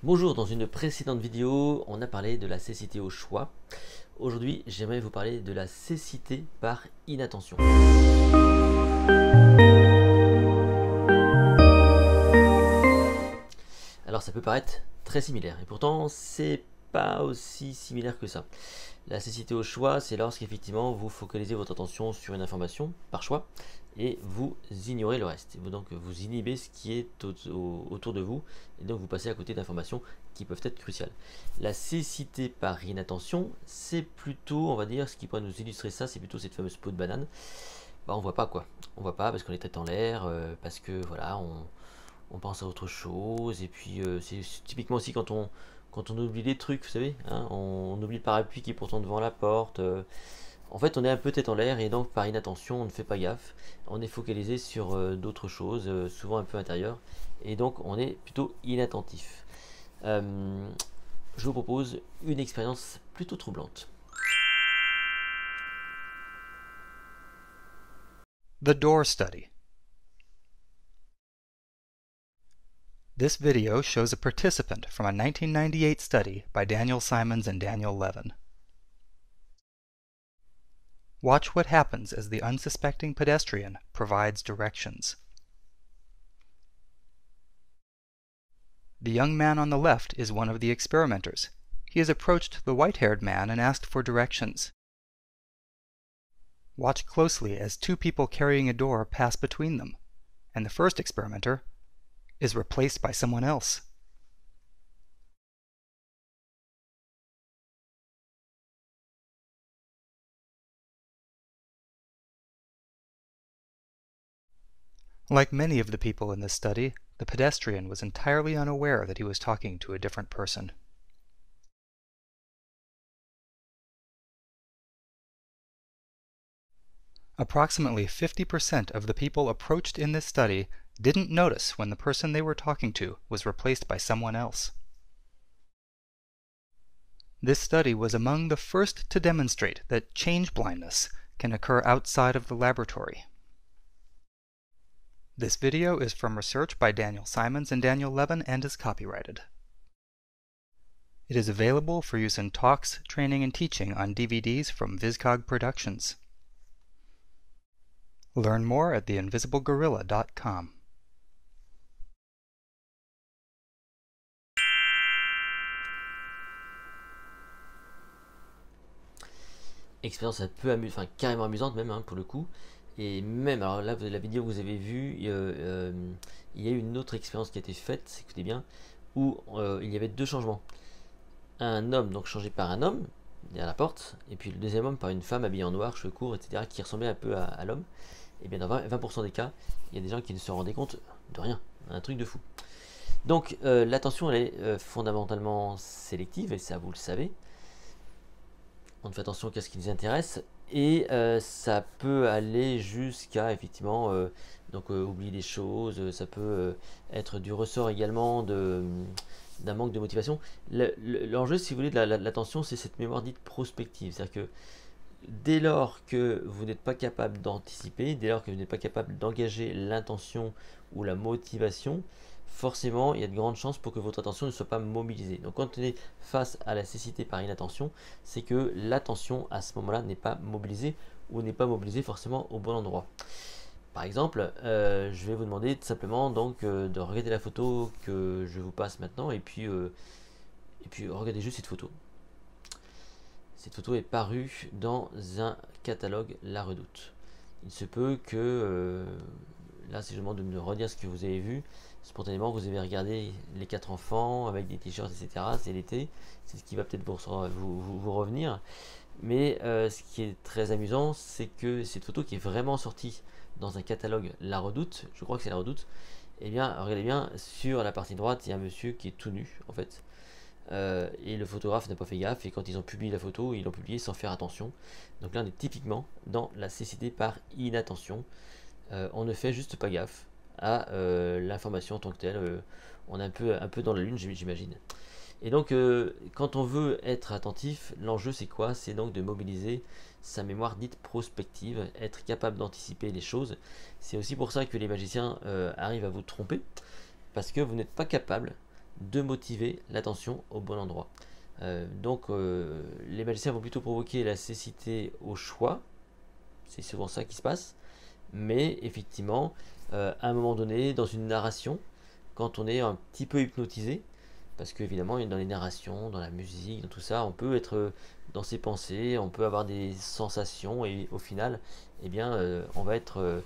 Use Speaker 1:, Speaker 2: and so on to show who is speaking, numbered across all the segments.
Speaker 1: Bonjour, dans une précédente vidéo, on a parlé de la cécité au choix. Aujourd'hui, j'aimerais vous parler de la cécité par inattention. Alors ça peut paraître très similaire, et pourtant c'est pas aussi similaire que ça. La cécité au choix, c'est lorsqu'effectivement vous focalisez votre attention sur une information, par choix, et vous ignorez le reste. Donc vous inhibez ce qui est autour de vous, et donc vous passez à côté d'informations qui peuvent être cruciales. La cécité par inattention, c'est plutôt, on va dire, ce qui pourrait nous illustrer ça, c'est plutôt cette fameuse peau de banane. Bah, on voit pas quoi. On voit pas parce qu'on est tête en l'air, parce que voilà, on pense à autre chose, et puis c'est typiquement aussi quand on oublie des trucs, vous savez, hein, on oublie le parapluie qui est pourtant devant la porte. En fait, on est un peu tête en l'air et donc par inattention, on ne fait pas gaffe. On est focalisé sur d'autres choses, souvent un peu intérieures, et donc on est plutôt inattentif. Je vous propose une expérience plutôt troublante.
Speaker 2: The Door Study. This video shows a participant from a 1998 study by Daniel Simons and Daniel Levin. Watch what happens as the unsuspecting pedestrian provides directions. The young man on the left is one of the experimenters. He has approached the white-haired man and asked for directions. Watch closely as two people carrying a door pass between them, and the first experimenter is replaced by someone else. Like many of the people in this study, the pedestrian was entirely unaware that he was talking to a different person. Approximately 50% of the people approached in this study didn't notice when the person they were talking to was replaced by someone else. This study was among the first to demonstrate that change blindness can occur outside of the laboratory. This video is from research by Daniel Simons and Daniel Levin and is copyrighted. It is available for use in talks, training, and teaching on DVDs from Viscog Productions. Learn more at theinvisiblegorilla.com.
Speaker 1: Expérience un peu amusante, enfin carrément amusante même hein, pour le coup. Et même, alors là, la vidéo que vous avez vue, il y a eu une autre expérience qui a été faite, écoutez bien, où il y avait deux changements. Un homme donc changé par un homme derrière la porte, et puis le deuxième homme par une femme habillée en noir, cheveux courts, etc., qui ressemblait un peu à l'homme. Et bien dans 20% des cas, il y a des gens qui ne se rendaient compte de rien, un truc de fou. Donc l'attention elle est fondamentalement sélective, et ça vous le savez. On fait attention à ce qui nous intéresse, et ça peut aller jusqu'à effectivement oublier des choses, ça peut être du ressort également d'un manque de motivation. L'enjeu, si vous voulez, de l'attention, c'est cette mémoire dite prospective. C'est-à-dire que dès lors que vous n'êtes pas capable d'anticiper, dès lors que vous n'êtes pas capable d'engager l'intention ou la motivation, forcément, il y a de grandes chances pour que votre attention ne soit pas mobilisée. Donc quand on est face à la cécité par inattention, c'est que l'attention à ce moment-là n'est pas mobilisée ou n'est pas mobilisée forcément au bon endroit. Par exemple, je vais vous demander tout simplement donc de regarder la photo que je vous passe maintenant et puis regardez juste cette photo. Cette photo est parue dans un catalogue La Redoute. Il se peut que, là si je demande de me redire ce que vous avez vu, spontanément vous avez regardé les 4 enfants avec des t-shirts, etc. C'est l'été, c'est ce qui va peut-être vous revenir. Mais ce qui est très amusant, c'est que cette photo qui est vraiment sortie dans un catalogue La Redoute, je crois que c'est La Redoute, et bien regardez bien, sur la partie droite, il y a un monsieur qui est tout nu en fait. Et le photographe n'a pas fait gaffe, et quand ils ont publié la photo, ils l'ont publiée sans faire attention. Donc là on est typiquement dans la cécité par inattention. On ne fait juste pas gaffe à l'information en tant que telle. On est un peu dans la lune, j'imagine. Et donc quand on veut être attentif, l'enjeu c'est quoi? C'est donc de mobiliser sa mémoire dite prospective, être capable d'anticiper les choses. C'est aussi pour ça que les magiciens arrivent à vous tromper, parce que vous n'êtes pas capable de motiver l'attention au bon endroit. Donc les magiciens vont plutôt provoquer la cécité au choix, c'est souvent ça qui se passe, mais effectivement, à un moment donné, dans une narration, quand on est un petit peu hypnotisé, parce qu'évidemment, dans les narrations, dans la musique, dans tout ça, on peut être dans ses pensées, on peut avoir des sensations, et au final, eh bien, on va être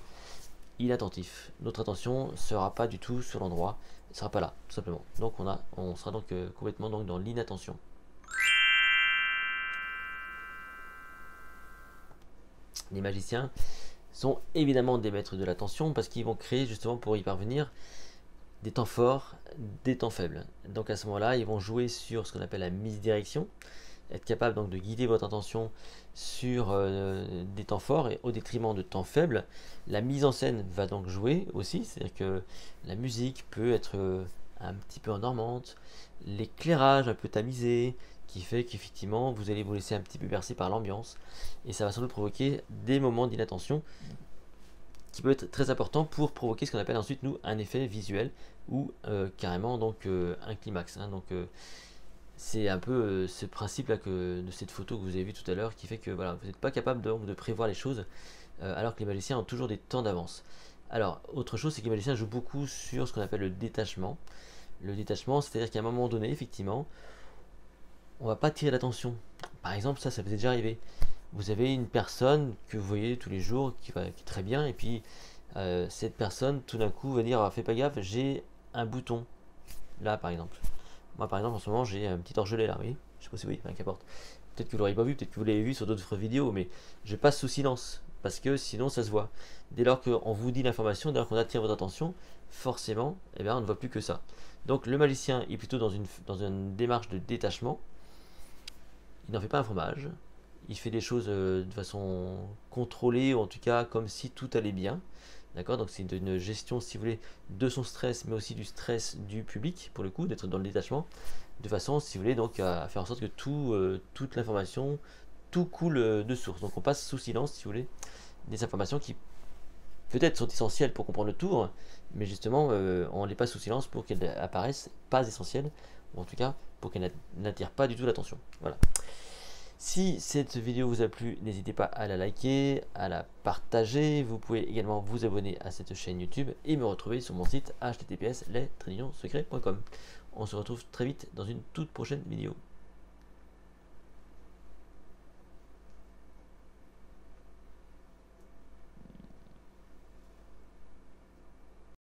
Speaker 1: inattentif. Notre attention ne sera pas du tout sur l'endroit, elle ne sera pas là, tout simplement. Donc on sera donc complètement donc, dans l'inattention. Les magiciens sont évidemment des maîtres de l'attention parce qu'ils vont créer justement pour y parvenir des temps forts, des temps faibles. Donc à ce moment-là, ils vont jouer sur ce qu'on appelle la misdirection, être capable donc de guider votre attention sur des temps forts et au détriment de temps faibles. La mise en scène va donc jouer aussi, c'est-à-dire que la musique peut être un petit peu endormante, l'éclairage un peu tamisé, qui fait qu'effectivement vous allez vous laisser un petit peu bercer par l'ambiance et ça va sans doute provoquer des moments d'inattention qui peut être très important pour provoquer ce qu'on appelle ensuite nous un effet visuel ou carrément donc un climax. Hein. Donc c'est un peu ce principe là de cette photo que vous avez vu tout à l'heure qui fait que voilà, vous n'êtes pas capable de prévoir les choses alors que les magiciens ont toujours des temps d'avance. Alors autre chose, c'est que les magiciens jouent beaucoup sur ce qu'on appelle le détachement. Le détachement, c'est-à-dire qu'à un moment donné, effectivement, on va pas tirer l'attention. Par exemple, ça vous est déjà arrivé. Vous avez une personne que vous voyez tous les jours qui est très bien, et puis cette personne tout d'un coup va dire ah, fais pas gaffe, j'ai un bouton là par exemple. Moi par exemple en ce moment j'ai un petit orgelet là, oui, je sais pas si oui, qu'importe. Peut-être que vous l'aurez pas vu, peut-être que vous l'avez vu sur d'autres vidéos, mais je passe sous silence parce que sinon ça se voit. Dès lors qu'on vous dit l'information, dès lors qu'on attire votre attention, forcément, eh bien, on ne voit plus que ça. Donc le magicien est plutôt dans une démarche de détachement. Il n'en fait pas un fromage. Il fait des choses de façon contrôlée, ou en tout cas comme si tout allait bien. D'accord. Donc c'est une gestion, si vous voulez, de son stress, mais aussi du stress du public, pour le coup, d'être dans le détachement, de façon, si vous voulez, donc à faire en sorte que toute l'information, tout coule de source. Donc on passe sous silence, si vous voulez, des informations qui peut-être sont essentielles pour comprendre le tour, mais justement, on les passe sous silence pour qu'elles apparaissent pas essentielles, ou en tout cas pour qu'elles n'attirent pas du tout l'attention. Voilà. Si cette vidéo vous a plu, n'hésitez pas à la liker, à la partager. Vous pouvez également vous abonner à cette chaîne YouTube et me retrouver sur mon site https://lestraditionsecrets.com. On se retrouve très vite dans une toute prochaine vidéo.